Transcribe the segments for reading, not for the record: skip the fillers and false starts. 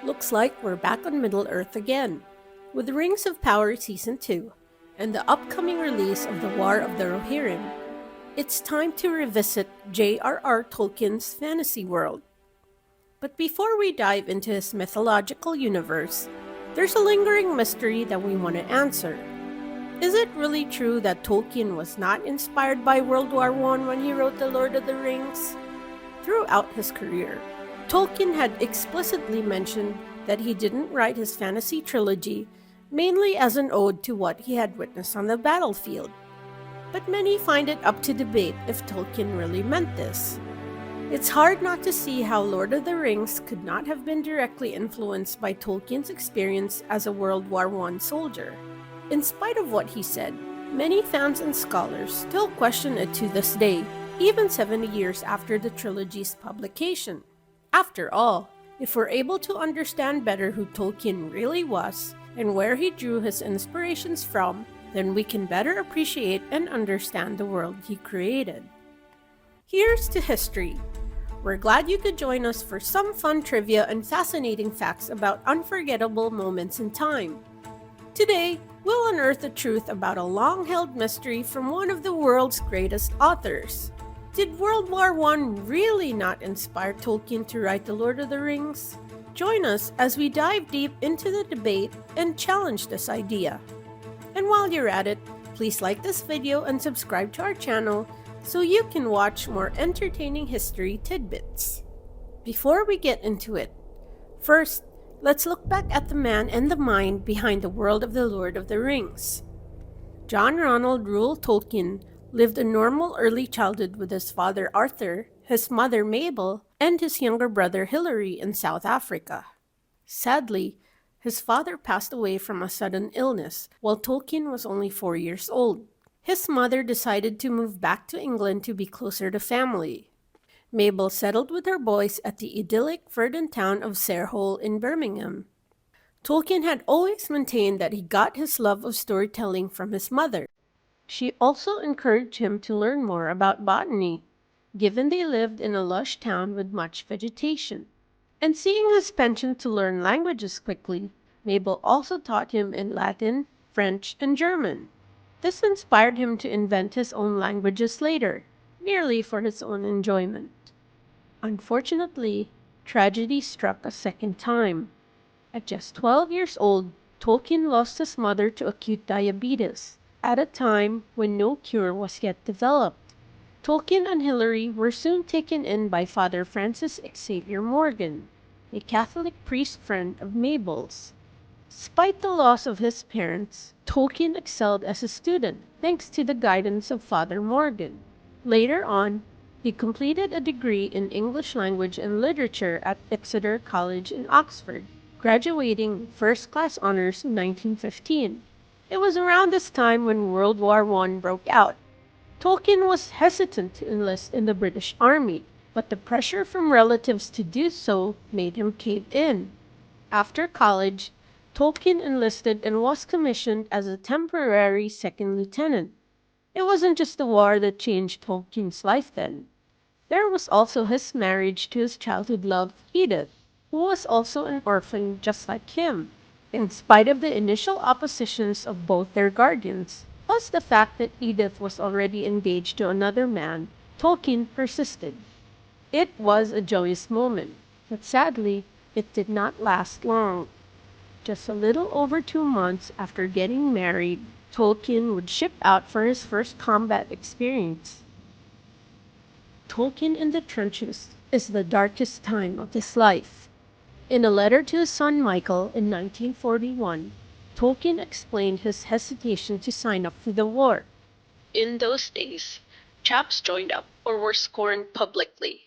Looks like we're back on Middle-earth again, with Rings of Power Season 2, and the upcoming release of The War of the Rohirrim. It's time to revisit J.R.R. Tolkien's fantasy world. But before we dive into his mythological universe, there's a lingering mystery that we want to answer. Is it really true that Tolkien was not inspired by World War I when he wrote The Lord of the Rings? Throughout his career, Tolkien had explicitly mentioned that he didn't write his fantasy trilogy mainly as an ode to what he had witnessed on the battlefield. But many find it up to debate if Tolkien really meant this. It's hard not to see how Lord of the Rings could not have been directly influenced by Tolkien's experience as a World War I soldier. In spite of what he said, many fans and scholars still question it to this day, even 70 years after the trilogy's publication. After all, if we're able to understand better who Tolkien really was and where he drew his inspirations from, then we can better appreciate and understand the world he created. Here's to history. We're glad you could join us for some fun trivia and fascinating facts about unforgettable moments in time. Today, we'll unearth the truth about a long-held mystery from one of the world's greatest authors. Did World War I really not inspire Tolkien to write The Lord of the Rings? Join us as we dive deep into the debate and challenge this idea. And while you're at it, please like this video and subscribe to our channel so you can watch more entertaining history tidbits. Before we get into it, first, let's look back at the man and the mind behind the world of The Lord of the Rings. John Ronald Reuel Tolkien lived a normal early childhood with his father Arthur, his mother Mabel, and his younger brother Hilary in South Africa. Sadly, his father passed away from a sudden illness while Tolkien was only 4 years old. His mother decided to move back to England to be closer to family. Mabel settled with her boys at the idyllic verdant town of Sarehole in Birmingham. Tolkien had always maintained that he got his love of storytelling from his mother. She also encouraged him to learn more about botany, given they lived in a lush town with much vegetation. And seeing his penchant to learn languages quickly, Mabel also taught him in Latin, French, and German. This inspired him to invent his own languages later, merely for his own enjoyment. Unfortunately, tragedy struck a second time. At just 12 years old, Tolkien lost his mother to acute diabetes, at a time when no cure was yet developed. Tolkien and Hilary were soon taken in by Father Francis Xavier Morgan, a Catholic priest friend of Mabel's. Despite the loss of his parents, Tolkien excelled as a student thanks to the guidance of Father Morgan. Later on, he completed a degree in English language and literature at Exeter College in Oxford, graduating first-class honors in 1915. It was around this time when World War I broke out. Tolkien was hesitant to enlist in the British Army, but the pressure from relatives to do so made him cave in. After college, Tolkien enlisted and was commissioned as a temporary second lieutenant. It wasn't just the war that changed Tolkien's life then. There was also his marriage to his childhood love, Edith, who was also an orphan just like him. In spite of the initial oppositions of both their guardians, plus the fact that Edith was already engaged to another man, Tolkien persisted. It was a joyous moment, but sadly, it did not last long. Just a little over 2 months after getting married, Tolkien would ship out for his first combat experience. Tolkien in the trenches is the darkest time of his life. In a letter to his son Michael in 1941, Tolkien explained his hesitation to sign up for the war. In those days, chaps joined up or were scorned publicly.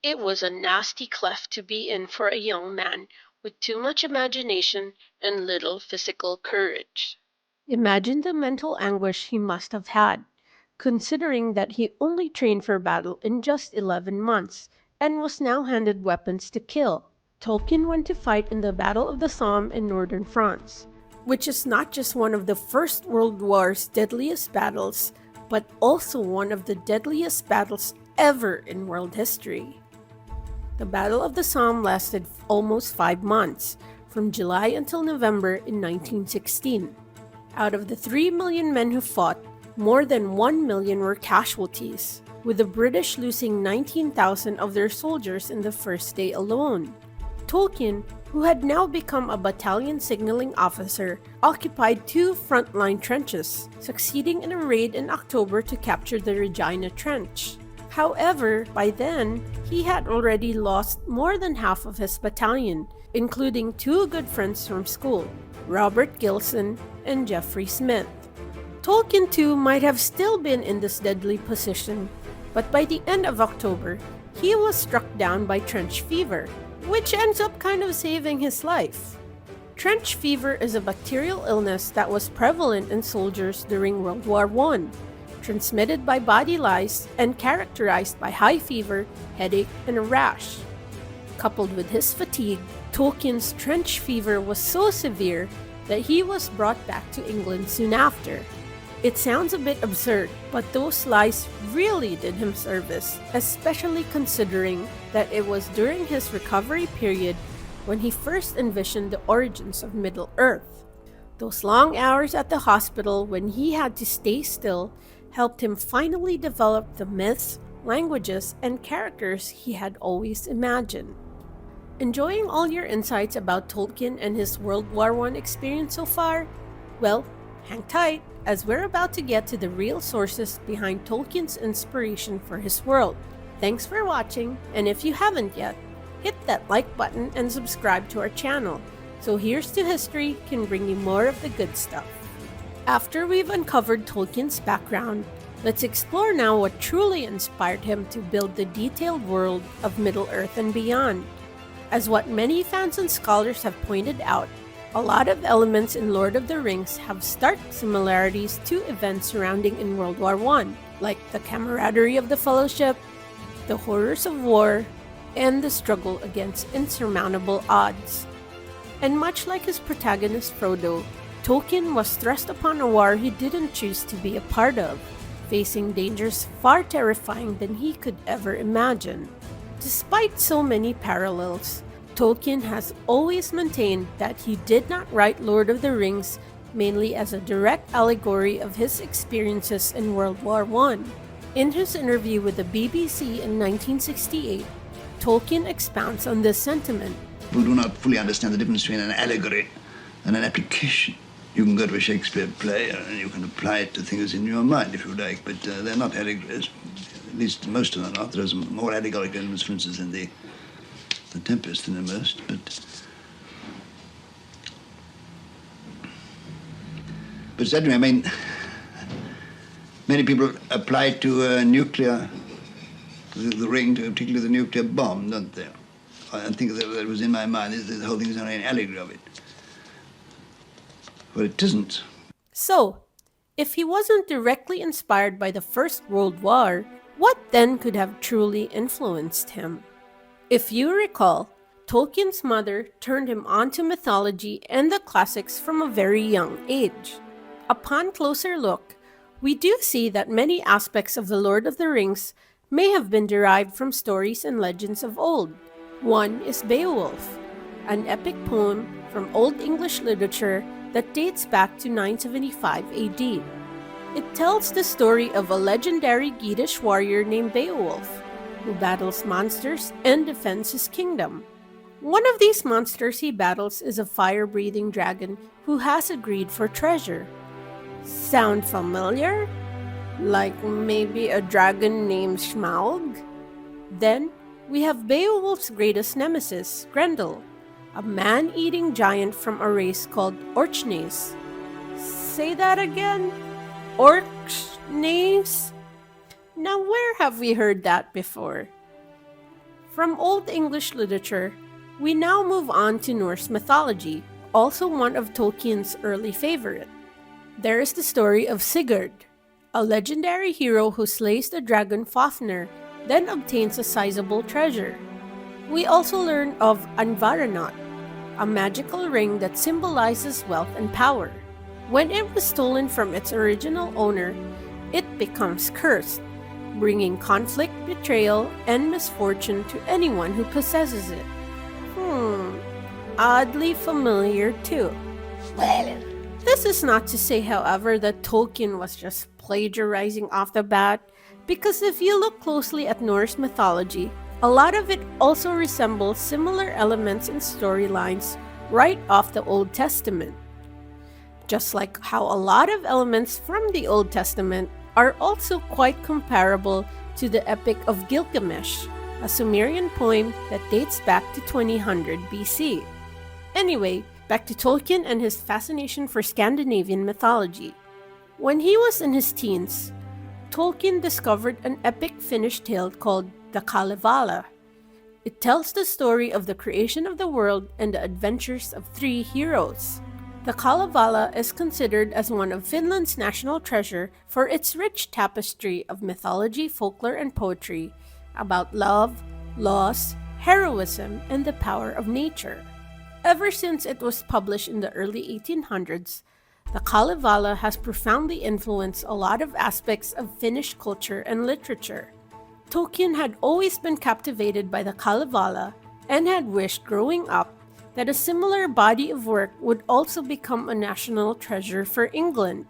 It was a nasty cleft to be in for a young man with too much imagination and little physical courage. Imagine the mental anguish he must have had, considering that he only trained for battle in just 11 months and was now handed weapons to kill. Tolkien went to fight in the Battle of the Somme in northern France, which is not just one of the First World War's deadliest battles, but also one of the deadliest battles ever in world history. The Battle of the Somme lasted almost 5 months, from July until November in 1916. Out of the 3 million men who fought, more than 1 million were casualties, with the British losing 19,000 of their soldiers in the first day alone. Tolkien, who had now become a battalion signaling officer, occupied 2 frontline trenches, succeeding in a raid in October to capture the Regina Trench. However, by then, he had already lost more than half of his battalion, including 2 good friends from school, Robert Gilson and Geoffrey Smith. Tolkien too might have still been in this deadly position, but by the end of October, he was struck down by trench fever, which ends up kind of saving his life. Trench fever is a bacterial illness that was prevalent in soldiers during World War I, transmitted by body lice and characterized by high fever, headache, and a rash. Coupled with his fatigue, Tolkien's trench fever was so severe that he was brought back to England soon after. It sounds a bit absurd, but those lice really did him service, especially considering that it was during his recovery period when he first envisioned the origins of Middle-earth. Those long hours at the hospital when he had to stay still helped him finally develop the myths, languages, and characters he had always imagined. Enjoying all your insights about Tolkien and his World War I experience so far? Well, hang tight, as we're about to get to the real sources behind Tolkien's inspiration for his world. Thanks for watching, and if you haven't yet, hit that like button and subscribe to our channel, so Here's to History can bring you more of the good stuff. After we've uncovered Tolkien's background, let's explore now what truly inspired him to build the detailed world of Middle-earth and beyond. As what many fans and scholars have pointed out, a lot of elements in Lord of the Rings have stark similarities to events surrounding in World War I, like the camaraderie of the Fellowship, the horrors of war, and the struggle against insurmountable odds. And much like his protagonist Frodo, Tolkien was thrust upon a war he didn't choose to be a part of, facing dangers far terrifying than he could ever imagine. Despite so many parallels, Tolkien has always maintained that he did not write Lord of the Rings mainly as a direct allegory of his experiences in World War I. In his interview with the BBC in 1968, Tolkien expounds on this sentiment. People do not fully understand the difference between an allegory and an application. You can go to a Shakespeare play and you can apply it to things in your mind if you like, but they're not allegories. At least most of them are not. There's more allegorical elements, for instance, in the Tempest than in most, but certainly, I mean, many people apply to nuclear, the ring, to particularly the nuclear bomb, don't they? I think that was in my mind, the whole thing is only an allegory of it. But it isn't. So, if he wasn't directly inspired by the First World War, what then could have truly influenced him? If you recall, Tolkien's mother turned him on to mythology and the classics from a very young age. Upon closer look, we do see that many aspects of the Lord of the Rings may have been derived from stories and legends of old. One is Beowulf, an epic poem from Old English literature that dates back to 975 AD. It tells the story of a legendary Geatish warrior named Beowulf, who battles monsters and defends his kingdom. One of these monsters he battles is a fire-breathing dragon who has a greed for treasure. Sound familiar? Like maybe a dragon named Smaug? Then, we have Beowulf's greatest nemesis, Grendel, a man-eating giant from a race called Orchnais. Say that again? Orchnais? Now where have we heard that before? From Old English literature, we now move on to Norse mythology, also one of Tolkien's early favorite. There is the story of Sigurd, a legendary hero who slays the dragon Fafnir, then obtains a sizable treasure. We also learn of Anvaranot, a magical ring that symbolizes wealth and power. When it was stolen from its original owner, it becomes cursed, bringing conflict, betrayal, and misfortune to anyone who possesses it. Oddly familiar too. This is not to say, however, that Tolkien was just plagiarizing off the bat, because if you look closely at Norse mythology, a lot of it also resembles similar elements and storylines right off the Old Testament. Just like how a lot of elements from the Old Testament are also quite comparable to the Epic of Gilgamesh, a Sumerian poem that dates back to 2000 BC. Anyway, back to Tolkien and his fascination for Scandinavian mythology. When he was in his teens, Tolkien discovered an epic Finnish tale called the Kalevala. It tells the story of the creation of the world and the adventures of three heroes. The Kalevala is considered as one of Finland's national treasure for its rich tapestry of mythology, folklore, and poetry about love, loss, heroism, and the power of nature. Ever since it was published in the early 1800s, the Kalevala has profoundly influenced a lot of aspects of Finnish culture and literature. Tolkien had always been captivated by the Kalevala and had wished growing up that a similar body of work would also become a national treasure for England.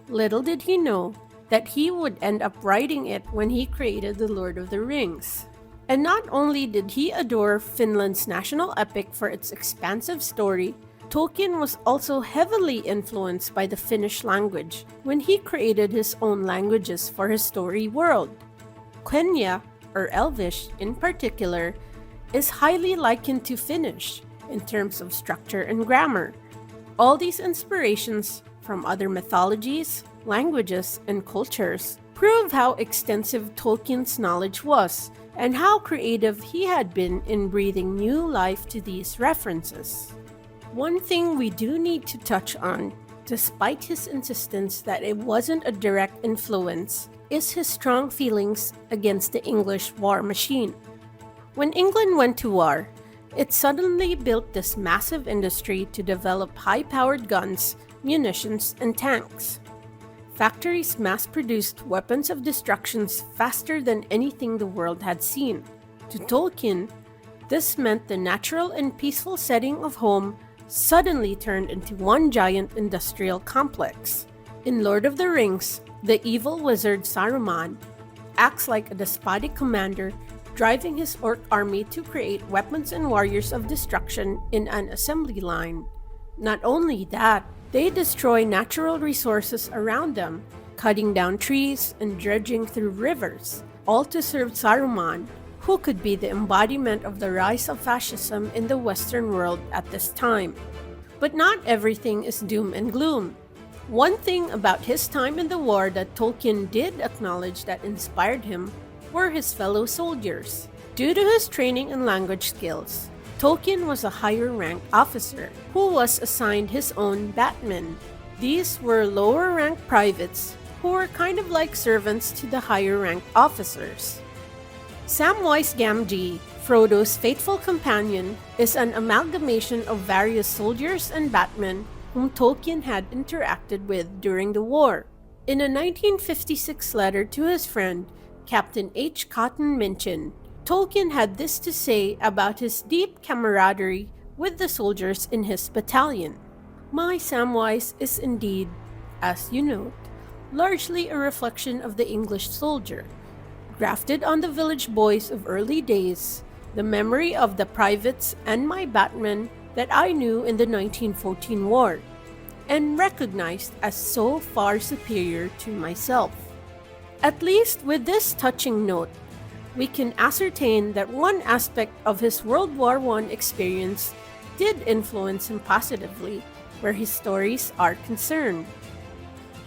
Little did he know that he would end up writing it when he created The Lord of the Rings. And not only did he adore Finland's national epic for its expansive story, Tolkien was also heavily influenced by the Finnish language when he created his own languages for his story world. Quenya, or Elvish in particular, is highly likened to Finnish in terms of structure and grammar. All these inspirations from other mythologies, languages, and cultures prove how extensive Tolkien's knowledge was and how creative he had been in breathing new life to these references. One thing we do need to touch on, despite his insistence that it wasn't a direct influence, is his strong feelings against the English war machine. When England went to war, it suddenly built this massive industry to develop high-powered guns, munitions, and tanks. Factories mass-produced weapons of destruction faster than anything the world had seen. To Tolkien, this meant the natural and peaceful setting of home suddenly turned into one giant industrial complex. In Lord of the Rings, the evil wizard Saruman acts like a despotic commander, driving his orc army to create weapons and warriors of destruction in an assembly line. Not only that, they destroy natural resources around them, cutting down trees and dredging through rivers, all to serve Saruman, who could be the embodiment of the rise of fascism in the Western world at this time. But not everything is doom and gloom. One thing about his time in the war that Tolkien did acknowledge that inspired him were his fellow soldiers. Due to his training and language skills, Tolkien was a higher-ranked officer who was assigned his own batmen. These were lower-ranked privates who were kind of like servants to the higher-ranked officers. Samwise Gamgee, Frodo's faithful companion, is an amalgamation of various soldiers and batmen whom Tolkien had interacted with during the war. In a 1956 letter to his friend, Captain H. Cotton Minchin, Tolkien had this to say about his deep camaraderie with the soldiers in his battalion. My Samwise is indeed, as you note, largely a reflection of the English soldier. Grafted on the village boys of early days, the memory of the privates and my batmen that I knew in the 1914 war, and recognized as so far superior to myself. At least with this touching note, we can ascertain that one aspect of his World War I experience did influence him positively, where his stories are concerned.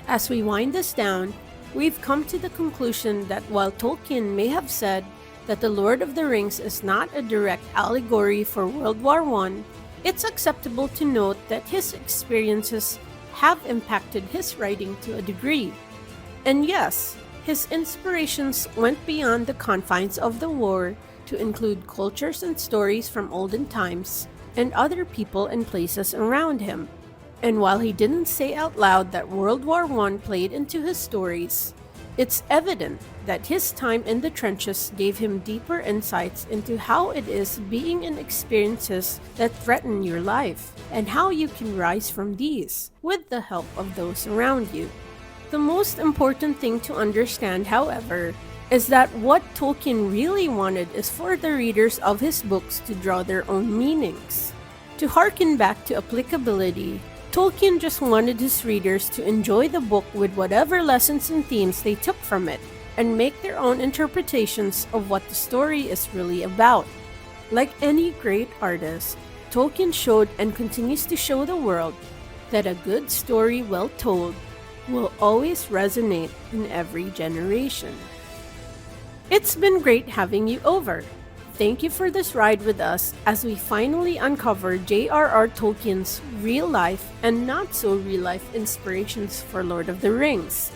As we wind this down, we've come to the conclusion that while Tolkien may have said that The Lord of the Rings is not a direct allegory for World War I, it's acceptable to note that his experiences have impacted his writing to a degree. And yes, his inspirations went beyond the confines of the war to include cultures and stories from olden times and other people and places around him. And while he didn't say out loud that World War I played into his stories, It's evident that his time in the trenches gave him deeper insights into how it is being in experiences that threaten your life, and how you can rise from these with the help of those around you. The most important thing to understand, however, is that what Tolkien really wanted is for the readers of his books to draw their own meanings. To harken back to applicability, Tolkien just wanted his readers to enjoy the book with whatever lessons and themes they took from it, and make their own interpretations of what the story is really about. Like any great artist, Tolkien showed and continues to show the world that a good story well told will always resonate in every generation. It's been great having you over. Thank you for this ride with us as we finally uncover J.R.R. Tolkien's real-life and not-so-real-life inspirations for Lord of the Rings.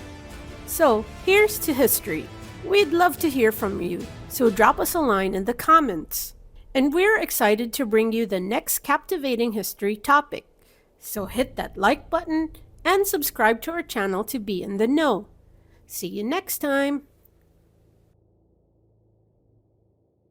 So, here's to history. We'd love to hear from you, so drop us a line in the comments. And we're excited to bring you the next captivating history topic. So hit that like button and subscribe to our channel to be in the know. See you next time!